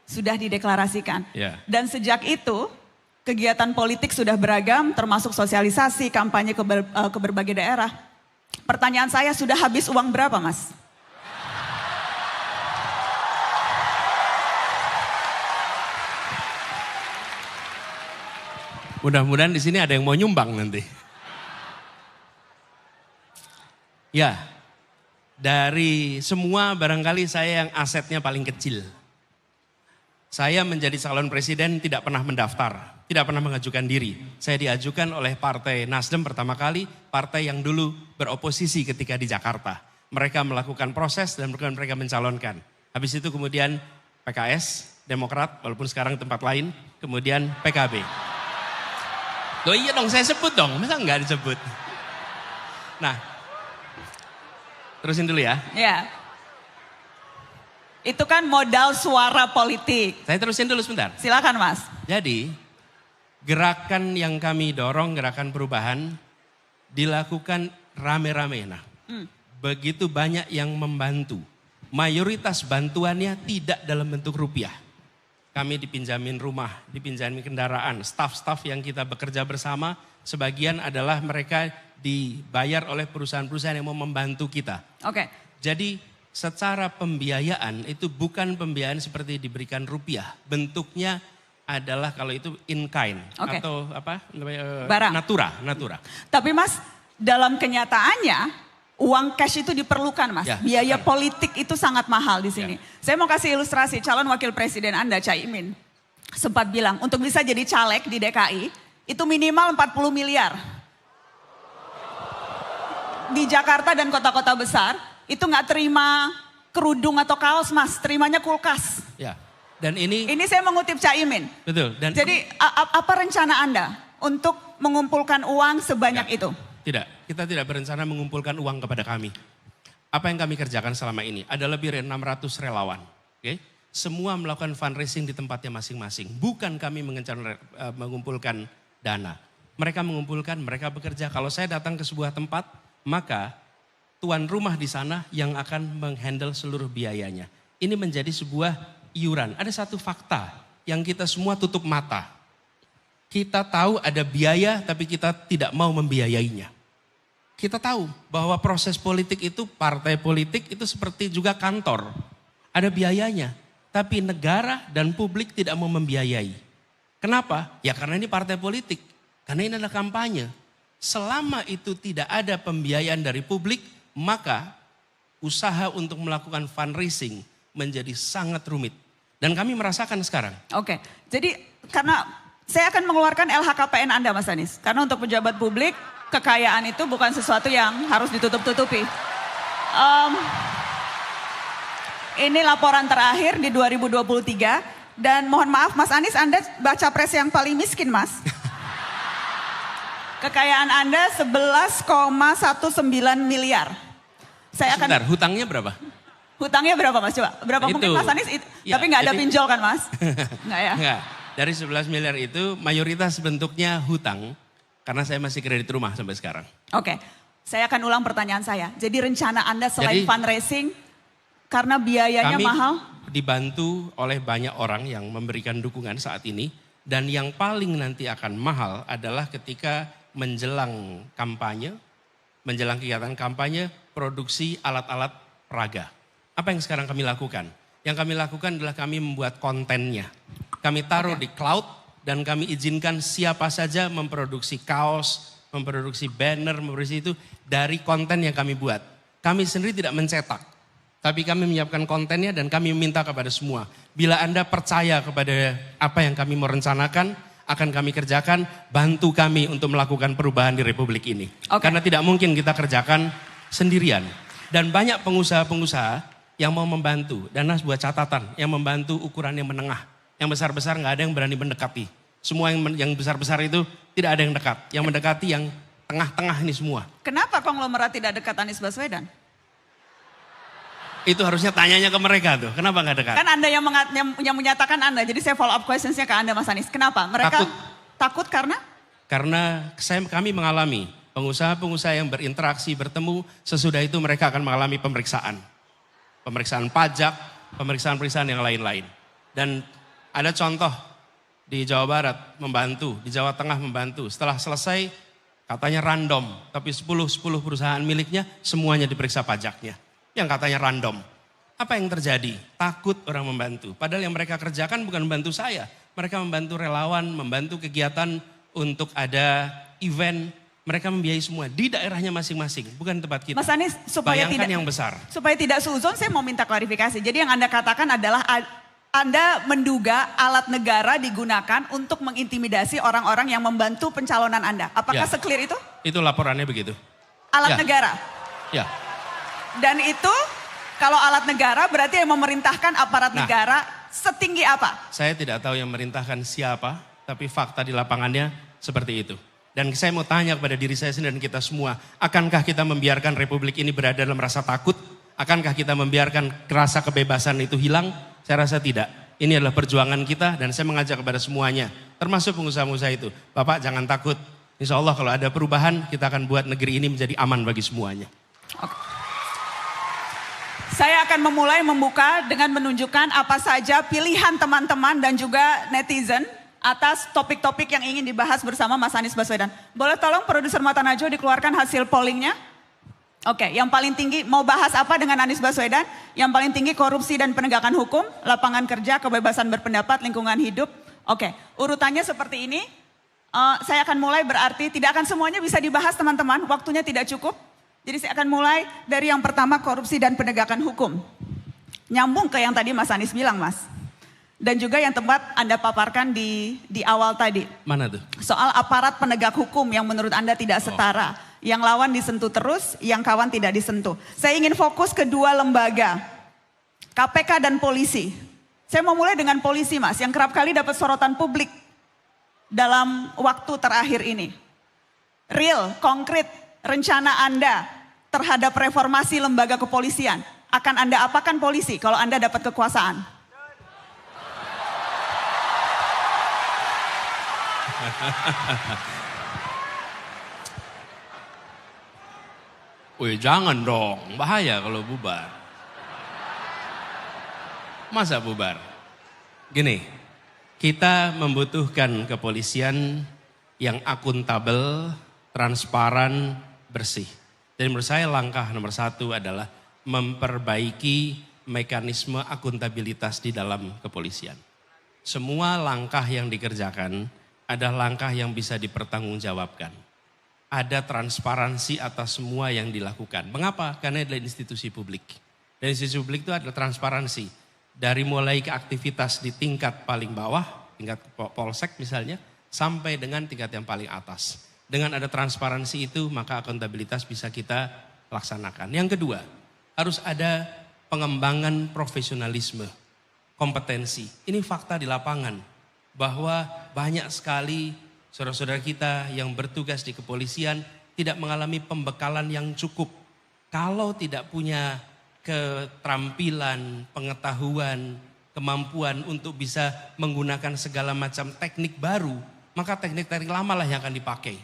sudah dideklarasikan. Ya. Dan sejak itu kegiatan politik sudah beragam, termasuk sosialisasi, kampanye ke berbagai daerah. Pertanyaan saya, sudah habis uang berapa, Mas? Mudah-mudahan di sini ada yang mau nyumbang nanti. Ya, dari semua barangkali saya yang asetnya paling kecil. Saya menjadi calon presiden tidak pernah mendaftar, tidak pernah mengajukan diri. Saya diajukan oleh Partai Nasdem pertama kali, partai yang dulu beroposisi ketika di Jakarta. Mereka melakukan proses dan mereka mencalonkan. Habis itu kemudian PKS, Demokrat, walaupun sekarang tempat lain, kemudian PKB. Loh iya dong, saya sebut dong, masa enggak disebut? Nah, terusin dulu ya. Ya. Itu kan modal suara politik. Saya terusin dulu sebentar. Silakan, Mas. Jadi, gerakan yang kami dorong, gerakan perubahan, dilakukan rame-rame. Nah, begitu banyak yang membantu. Mayoritas bantuannya tidak dalam bentuk rupiah. Kami dipinjamin rumah, dipinjamin kendaraan, staf-staf yang kita bekerja bersama, sebagian adalah mereka dibayar oleh perusahaan-perusahaan yang mau membantu kita. Oke. Jadi secara pembiayaan itu bukan pembiayaan seperti diberikan rupiah. Bentuknya adalah kalau itu in kind atau apa namanya barang. Natura. Tapi Mas, dalam kenyataannya uang cash itu diperlukan, Mas. Ya, Biaya politik itu sangat mahal di sini. Ya. Saya mau kasih ilustrasi, calon wakil presiden Anda, Caimin, sempat bilang untuk bisa jadi caleg di DKI, itu minimal 40 miliar. Di Jakarta dan kota-kota besar, itu nggak terima kerudung atau kaos, Mas, terimanya kulkas. Ya. Dan ini saya mengutip Caimin. Betul. Dan jadi apa rencana Anda untuk mengumpulkan uang sebanyak itu? Tidak, kita tidak berencana mengumpulkan uang kepada kami. Apa yang kami kerjakan selama ini? Ada lebih dari 600 relawan. Okay? Semua melakukan fundraising di tempatnya masing-masing. Bukan kami mengumpulkan dana. Mereka mengumpulkan, mereka bekerja. Kalau saya datang ke sebuah tempat, maka tuan rumah di sana yang akan menghandle seluruh biayanya. Ini menjadi sebuah iuran. Ada satu fakta yang kita semua tutup mata. Kita tahu ada biaya tapi kita tidak mau membiayainya. Kita tahu bahwa proses politik itu, partai politik itu seperti juga kantor. Ada biayanya, tapi negara dan publik tidak mau membiayai. Kenapa? Ya karena ini partai politik, karena ini adalah kampanye. Selama itu tidak ada pembiayaan dari publik, maka usaha untuk melakukan fundraising menjadi sangat rumit. Dan kami merasakan sekarang. Oke, jadi karena saya akan mengeluarkan LHKPN Anda, Mas Anies. Karena untuk pejabat publik, kekayaan itu bukan sesuatu yang harus ditutup-tutupi. Ini laporan terakhir di 2023. Dan mohon maaf Mas Anies, Anda baca pres yang paling miskin, Mas. Kekayaan Anda 11,19 miliar. Sebentar, hutangnya berapa? Hutangnya berapa, Mas? Coba, berapa itu. Mungkin Mas Anies, ya, tapi nggak ada pinjol kan, Mas? Nggak ya? Nggak. Dari 11 miliar itu mayoritas bentuknya hutang. Karena saya masih kredit rumah sampai sekarang. Oke, saya akan ulang pertanyaan saya. Jadi rencana Anda selain fundraising, karena biayanya mahal? Kami dibantu oleh banyak orang yang memberikan dukungan saat ini. Dan yang paling nanti akan mahal adalah ketika menjelang kampanye, menjelang kegiatan kampanye, produksi alat-alat peraga. Apa yang sekarang kami lakukan? Yang kami lakukan adalah kami membuat kontennya. Kami taruh di cloud dan kami izinkan siapa saja memproduksi kaos, memproduksi banner, memproduksi itu dari konten yang kami buat. Kami sendiri tidak mencetak, tapi kami menyiapkan kontennya dan kami meminta kepada semua. Bila Anda percaya kepada apa yang kami mau rencanakan, akan kami kerjakan, bantu kami untuk melakukan perubahan di Republik ini. Karena tidak mungkin kita kerjakan sendirian. Dan banyak pengusaha-pengusaha yang mau membantu. Dan Nas buat catatan, yang membantu ukuran yang menengah. Yang besar-besar nggak ada yang berani mendekati. Semua yang besar-besar itu tidak ada yang dekat. Yang mendekati yang tengah-tengah ini semua. Kenapa konglomerat tidak dekat Anies Baswedan? Itu harusnya tanyanya ke mereka tuh. Kenapa nggak dekat? Kan Anda yang menyatakan Anda. Jadi saya follow up questionsnya ke Anda, Mas Anies. Kenapa? Mereka takut karena? Karena kami mengalami pengusaha-pengusaha yang berinteraksi, bertemu. Sesudah itu mereka akan mengalami pemeriksaan. Pemeriksaan pajak, pemeriksaan-pemeriksaan yang lain-lain. Dan ada contoh di Jawa Barat membantu, di Jawa Tengah membantu. Setelah selesai katanya random, tapi 10 perusahaan miliknya semuanya diperiksa pajaknya. Yang katanya random. Apa yang terjadi? Takut orang membantu. Padahal yang mereka kerjakan bukan membantu saya. Mereka membantu relawan, membantu kegiatan untuk ada event. Mereka membiayai semua di daerahnya masing-masing, bukan tempat kita. Mas Anies, supaya bayangkan tidak yang besar. Supaya tidak suzon, saya mau minta klarifikasi. Jadi yang Anda katakan adalah Anda menduga alat negara digunakan untuk mengintimidasi orang-orang yang membantu pencalonan Anda. Apakah seclear itu? Itu laporannya begitu. Alat negara? Ya. Dan itu kalau alat negara berarti yang memerintahkan aparat negara setinggi apa? Saya tidak tahu yang memerintahkan siapa, tapi fakta di lapangannya seperti itu. Dan saya mau tanya kepada diri saya sendiri dan kita semua, akankah kita membiarkan republik ini berada dalam rasa takut? Akankah kita membiarkan rasa kebebasan itu hilang? Saya rasa tidak. Ini adalah perjuangan kita dan saya mengajak kepada semuanya, termasuk pengusaha-pengusaha itu. Bapak jangan takut, insya Allah kalau ada perubahan kita akan buat negeri ini menjadi aman bagi semuanya. Oke. Saya akan memulai membuka dengan menunjukkan apa saja pilihan teman-teman dan juga netizen atas topik-topik yang ingin dibahas bersama Mas Anies Baswedan. Boleh tolong produser Mata Najwa dikeluarkan hasil pollingnya? Oke, yang paling tinggi mau bahas apa dengan Anies Baswedan? Yang paling tinggi korupsi dan penegakan hukum, lapangan kerja, kebebasan berpendapat, lingkungan hidup. Oke, urutannya seperti ini. Saya akan mulai berarti tidak akan semuanya bisa dibahas teman-teman, waktunya tidak cukup. Jadi saya akan mulai dari yang pertama korupsi dan penegakan hukum. Nyambung ke yang tadi Mas Anies bilang Mas. Dan juga yang tempat Anda paparkan di awal tadi. Mana tuh? Soal aparat penegak hukum yang menurut Anda tidak setara. Yang lawan disentuh terus, yang kawan tidak disentuh. Saya ingin fokus ke dua lembaga. KPK dan polisi. Saya mau mulai dengan polisi Mas, yang kerap kali dapat sorotan publik dalam waktu terakhir ini. Real, konkret, rencana Anda terhadap reformasi lembaga kepolisian. Akan Anda apakan polisi kalau Anda dapat kekuasaan? Wih jangan dong, bahaya kalau bubar. Masa bubar? Gini, kita membutuhkan kepolisian yang akuntabel, transparan, bersih. Dan menurut saya langkah nomor satu adalah memperbaiki mekanisme akuntabilitas di dalam kepolisian. Semua langkah yang dikerjakan adalah langkah yang bisa dipertanggungjawabkan. Ada transparansi atas semua yang dilakukan. Mengapa? Karena adalah institusi publik. Dan institusi publik itu adalah transparansi. Dari mulai ke aktivitas di tingkat paling bawah, tingkat polsek misalnya, sampai dengan tingkat yang paling atas. Dengan ada transparansi itu, maka akuntabilitas bisa kita laksanakan. Yang kedua, harus ada pengembangan profesionalisme, kompetensi. Ini fakta di lapangan, bahwa banyak sekali saudara-saudara kita yang bertugas di kepolisian tidak mengalami pembekalan yang cukup. Kalau tidak punya keterampilan, pengetahuan, kemampuan untuk bisa menggunakan segala macam teknik baru, maka teknik-teknik lama lah yang akan dipakai.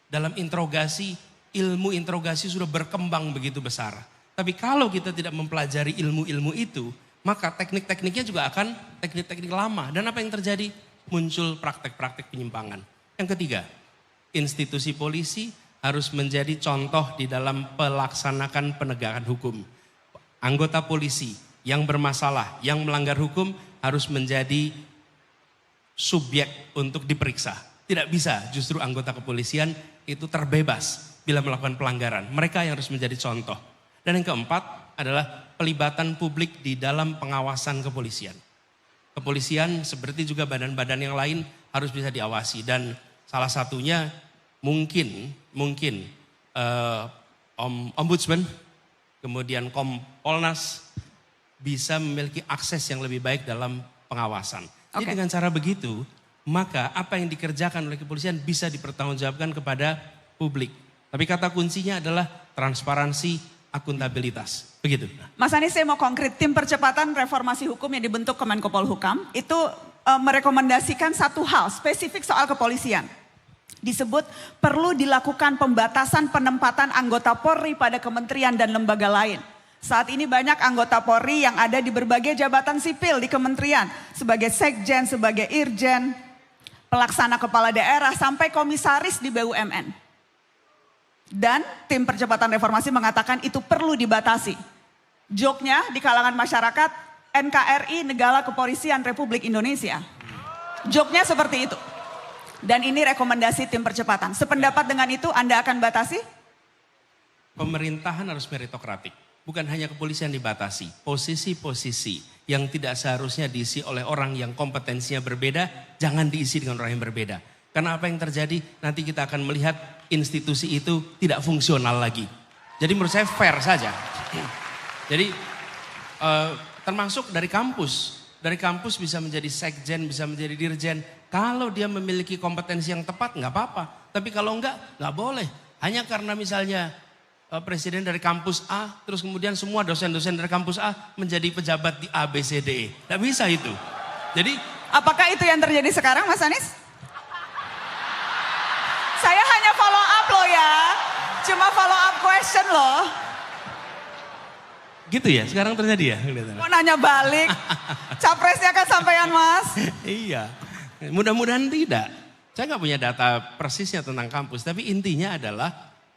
Dalam interogasi, ilmu interogasi sudah berkembang begitu besar. Tapi kalau kita tidak mempelajari ilmu-ilmu itu, maka teknik-tekniknya juga akan teknik-teknik lama. Dan apa yang terjadi? Muncul praktek-praktek penyimpangan. Yang ketiga, institusi polisi harus menjadi contoh di dalam pelaksanakan penegakan hukum. Anggota polisi yang bermasalah, yang melanggar hukum harus menjadi subjek untuk diperiksa. Tidak bisa justru anggota kepolisian itu terbebas bila melakukan pelanggaran. Mereka yang harus menjadi contoh. Dan yang keempat adalah pelibatan publik di dalam pengawasan kepolisian. Kepolisian seperti juga badan-badan yang lain harus bisa diawasi. Dan salah satunya mungkin Ombudsman, kemudian Kompolnas bisa memiliki akses yang lebih baik dalam pengawasan. Jadi dengan cara begitu, maka apa yang dikerjakan oleh kepolisian bisa dipertanggungjawabkan kepada publik. Tapi kata kuncinya adalah transparansi, akuntabilitas. Begitu. Mas Anies, saya mau konkret. Tim percepatan reformasi hukum yang dibentuk Kemenko Polhukam itu merekomendasikan satu hal spesifik soal kepolisian. Disebut perlu dilakukan pembatasan penempatan anggota Polri pada kementerian dan lembaga lain. Saat ini banyak anggota Polri yang ada di berbagai jabatan sipil di kementerian. Sebagai sekjen, sebagai irjen, pelaksana kepala daerah, sampai komisaris di BUMN. Dan tim percepatan reformasi mengatakan itu perlu dibatasi. Joknya di kalangan masyarakat, NKRI Negara Kepolisian Republik Indonesia. Joknya seperti itu. Dan ini rekomendasi tim percepatan. Sependapat dengan itu Anda akan batasi? Pemerintahan harus meritokratik. Bukan hanya kepolisian dibatasi. Posisi-posisi yang tidak seharusnya diisi oleh orang yang kompetensinya berbeda, jangan diisi dengan orang yang berbeda. Karena apa yang terjadi, nanti kita akan melihat institusi itu tidak fungsional lagi. Jadi menurut saya fair saja. Jadi termasuk dari kampus. Dari kampus bisa menjadi sekjen, bisa menjadi dirjen. Kalau dia memiliki kompetensi yang tepat nggak apa-apa. Tapi kalau nggak boleh. Hanya karena misalnya presiden dari kampus A, terus kemudian semua dosen-dosen dari kampus A menjadi pejabat di A, B, C, D, E. Nggak bisa itu. Jadi apakah itu yang terjadi sekarang Mas Anies? Saya hanya follow up loh ya. Cuma follow up question loh. gitu ya, sekarang terjadi ya? Mau nanya balik, capresnya kan sampean Mas. Iya, mudah-mudahan tidak. Saya nggak punya data persisnya tentang kampus, tapi intinya adalah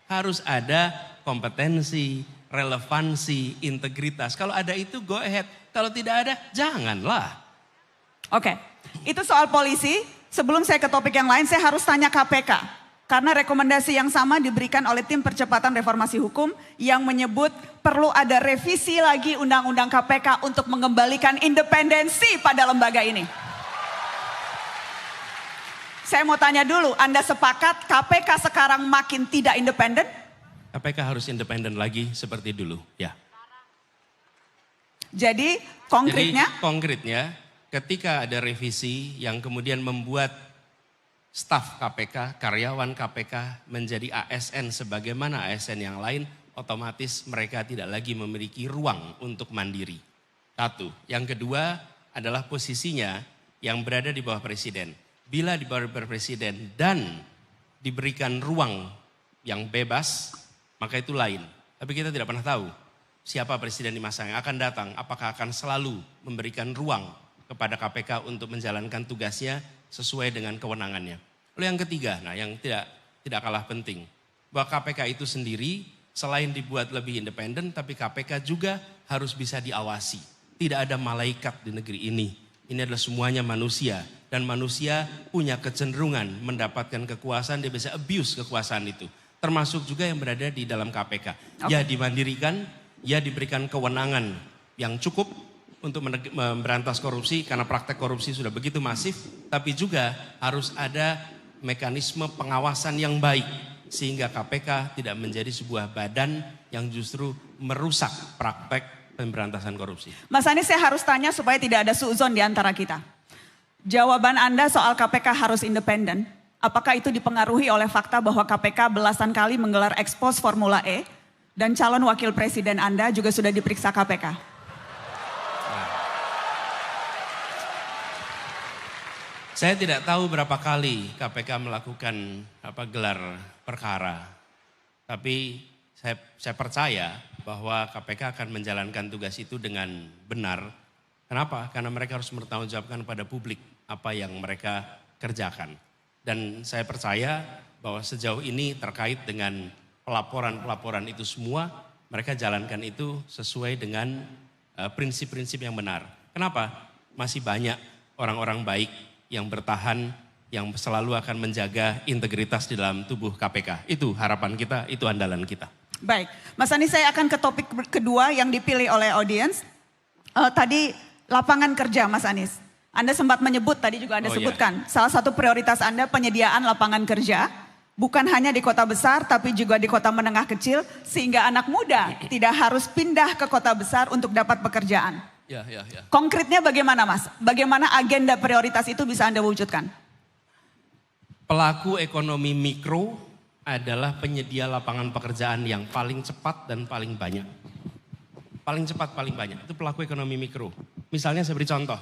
harus ada kompetensi, relevansi, integritas. Kalau ada itu go ahead, kalau tidak ada janganlah. Oke, itu soal polisi. Sebelum saya ke topik yang lain, saya harus tanya KPK. Karena rekomendasi yang sama diberikan oleh tim percepatan reformasi hukum yang menyebut perlu ada revisi lagi undang-undang KPK untuk mengembalikan independensi pada lembaga ini. Saya mau tanya dulu, Anda sepakat KPK sekarang makin tidak independen? KPK harus independen lagi seperti dulu, ya. Jadi konkretnya ketika ada revisi yang kemudian membuat staf KPK, karyawan KPK menjadi ASN sebagaimana ASN yang lain, otomatis mereka tidak lagi memiliki ruang untuk mandiri. Satu. Yang kedua adalah posisinya yang berada di bawah presiden. Bila di bawah presiden dan diberikan ruang yang bebas, maka itu lain. Tapi kita tidak pernah tahu siapa presiden di masa yang akan datang. Apakah akan selalu memberikan ruang kepada KPK untuk menjalankan tugasnya sesuai dengan kewenangannya. Lalu yang ketiga, nah yang tidak kalah penting, bahwa KPK itu sendiri selain dibuat lebih independen, tapi KPK juga harus bisa diawasi. Tidak ada malaikat di negeri ini. Ini adalah semuanya manusia dan manusia punya kecenderungan mendapatkan kekuasaan, dia bisa abuse kekuasaan itu. Termasuk juga yang berada di dalam KPK. Ya dimandirikan, ya diberikan kewenangan yang cukup untuk memberantas korupsi karena praktek korupsi sudah begitu masif, tapi juga harus ada mekanisme pengawasan yang baik sehingga KPK tidak menjadi sebuah badan yang justru merusak praktek pemberantasan korupsi. Mas Anies, saya harus tanya supaya tidak ada suuzon di antara kita. Jawaban Anda soal KPK harus independen, apakah itu dipengaruhi oleh fakta bahwa KPK belasan kali menggelar ekspos Formula E dan calon wakil presiden Anda juga sudah diperiksa KPK? Saya tidak tahu berapa kali KPK melakukan gelar perkara. Tapi saya percaya bahwa KPK akan menjalankan tugas itu dengan benar. Kenapa? Karena mereka harus bertanggungjawabkan pada publik apa yang mereka kerjakan. Dan saya percaya bahwa sejauh ini terkait dengan pelaporan-pelaporan itu semua, mereka jalankan itu sesuai dengan prinsip-prinsip yang benar. Kenapa? Masih banyak orang-orang baik yang bertahan, yang selalu akan menjaga integritas di dalam tubuh KPK. Itu harapan kita, itu andalan kita. Baik, Mas Anies, saya akan ke topik kedua yang dipilih oleh audiens. Tadi lapangan kerja Mas Anies. Anda sempat menyebut, tadi juga Anda sebutkan. Salah satu prioritas Anda penyediaan lapangan kerja. Bukan hanya di kota besar, tapi juga di kota menengah kecil. Sehingga anak muda tidak harus pindah ke kota besar untuk dapat pekerjaan. Ya. Konkretnya bagaimana Mas? Bagaimana agenda prioritas itu bisa Anda wujudkan? Pelaku ekonomi mikro adalah penyedia lapangan pekerjaan yang paling cepat dan paling banyak. Paling cepat, paling banyak. Itu pelaku ekonomi mikro. Misalnya saya beri contoh.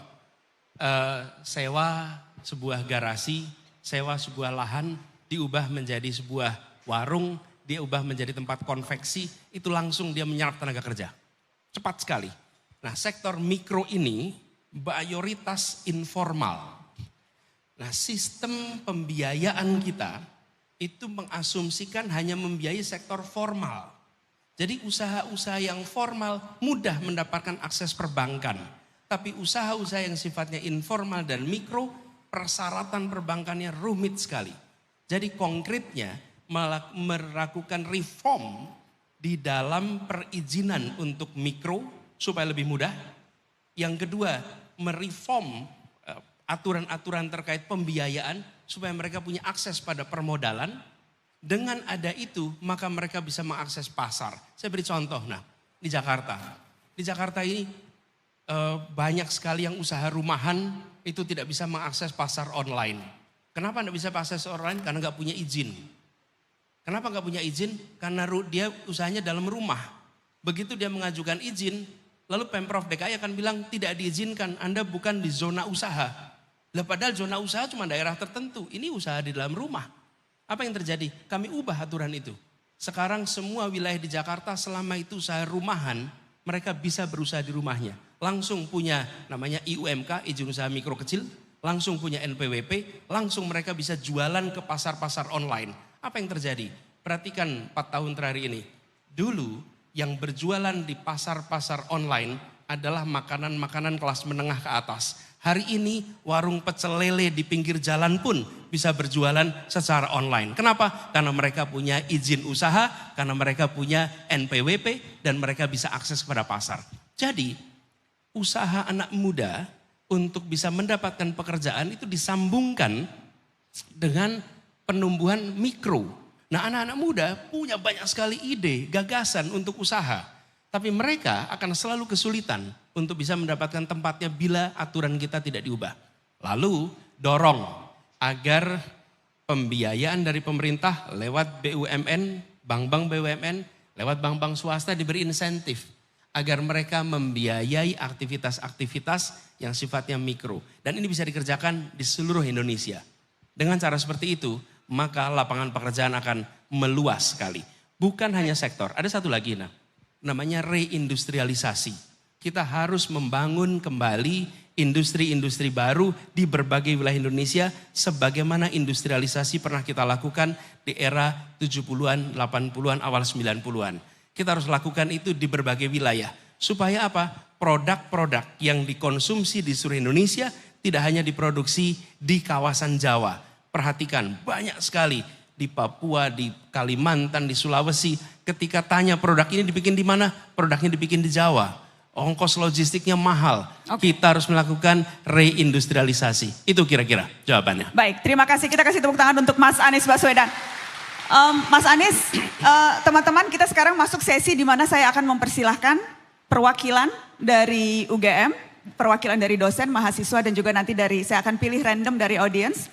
Sewa sebuah garasi, sewa sebuah lahan, diubah menjadi sebuah warung, diubah menjadi tempat konveksi, itu langsung dia menyerap tenaga kerja. Cepat sekali. Nah, sektor mikro ini mayoritas informal. Nah, sistem pembiayaan kita itu mengasumsikan hanya membiayai sektor formal. Jadi usaha-usaha yang formal mudah mendapatkan akses perbankan. Tapi usaha-usaha yang sifatnya informal dan mikro, persyaratan perbankannya rumit sekali. Jadi konkretnya melakukan reform di dalam perizinan untuk mikro supaya lebih mudah. Yang kedua, mereform aturan-aturan terkait pembiayaan supaya mereka punya akses pada permodalan. Dengan ada itu, maka mereka bisa mengakses pasar. Saya beri contoh, nah di Jakarta. Di Jakarta ini banyak sekali yang usaha rumahan itu tidak bisa mengakses pasar online. Kenapa tidak bisa akses online? Karena nggak punya izin. Kenapa nggak punya izin? Karena dia usahanya dalam rumah. Begitu dia mengajukan izin, lalu Pemprov DKI akan bilang tidak diizinkan, Anda bukan di zona usaha. Lah padahal zona usaha cuma daerah tertentu, ini usaha di dalam rumah. Apa yang terjadi? Kami ubah aturan itu. Sekarang semua wilayah di Jakarta selama itu usaha rumahan, mereka bisa berusaha di rumahnya. Langsung punya namanya IUMK, izin usaha mikro kecil, langsung punya NPWP, langsung mereka bisa jualan ke pasar-pasar online. Apa yang terjadi? Perhatikan 4 tahun terakhir ini. Dulu yang berjualan di pasar-pasar online adalah makanan-makanan kelas menengah ke atas. Hari ini warung pecel lele di pinggir jalan pun bisa berjualan secara online. Kenapa? Karena mereka punya izin usaha, karena mereka punya NPWP, dan mereka bisa akses kepada pasar. Jadi usaha anak muda untuk bisa mendapatkan pekerjaan itu disambungkan dengan penumbuhan mikro. Nah, anak-anak muda punya banyak sekali ide, gagasan untuk usaha. Tapi mereka akan selalu kesulitan untuk bisa mendapatkan tempatnya bila aturan kita tidak diubah. Lalu dorong agar pembiayaan dari pemerintah lewat BUMN, bank-bank BUMN, lewat bank-bank swasta diberi insentif. Agar mereka membiayai aktivitas-aktivitas yang sifatnya mikro. Dan ini bisa dikerjakan di seluruh Indonesia. Dengan cara seperti itu, maka lapangan pekerjaan akan meluas sekali. Bukan hanya sektor, ada satu lagi namanya reindustrialisasi. Kita harus membangun kembali industri-industri baru di berbagai wilayah Indonesia sebagaimana industrialisasi pernah kita lakukan di era 70-an, 80-an, awal 90-an. Kita harus lakukan itu di berbagai wilayah. Supaya apa? Produk-produk yang dikonsumsi di seluruh Indonesia tidak hanya diproduksi di kawasan Jawa. Perhatikan, banyak sekali di Papua, di Kalimantan, di Sulawesi. Ketika tanya produk ini dibikin di mana? Produknya dibikin di Jawa. Ongkos logistiknya mahal. Kita harus melakukan reindustrialisasi. Itu kira-kira jawabannya. Baik, terima kasih. Kita kasih tepuk tangan untuk Mas Anies Baswedan. Mas Anies, teman-teman kita sekarang masuk sesi di mana saya akan mempersilahkan perwakilan dari UGM, perwakilan dari dosen, mahasiswa, dan juga nanti saya akan pilih random dari audiens.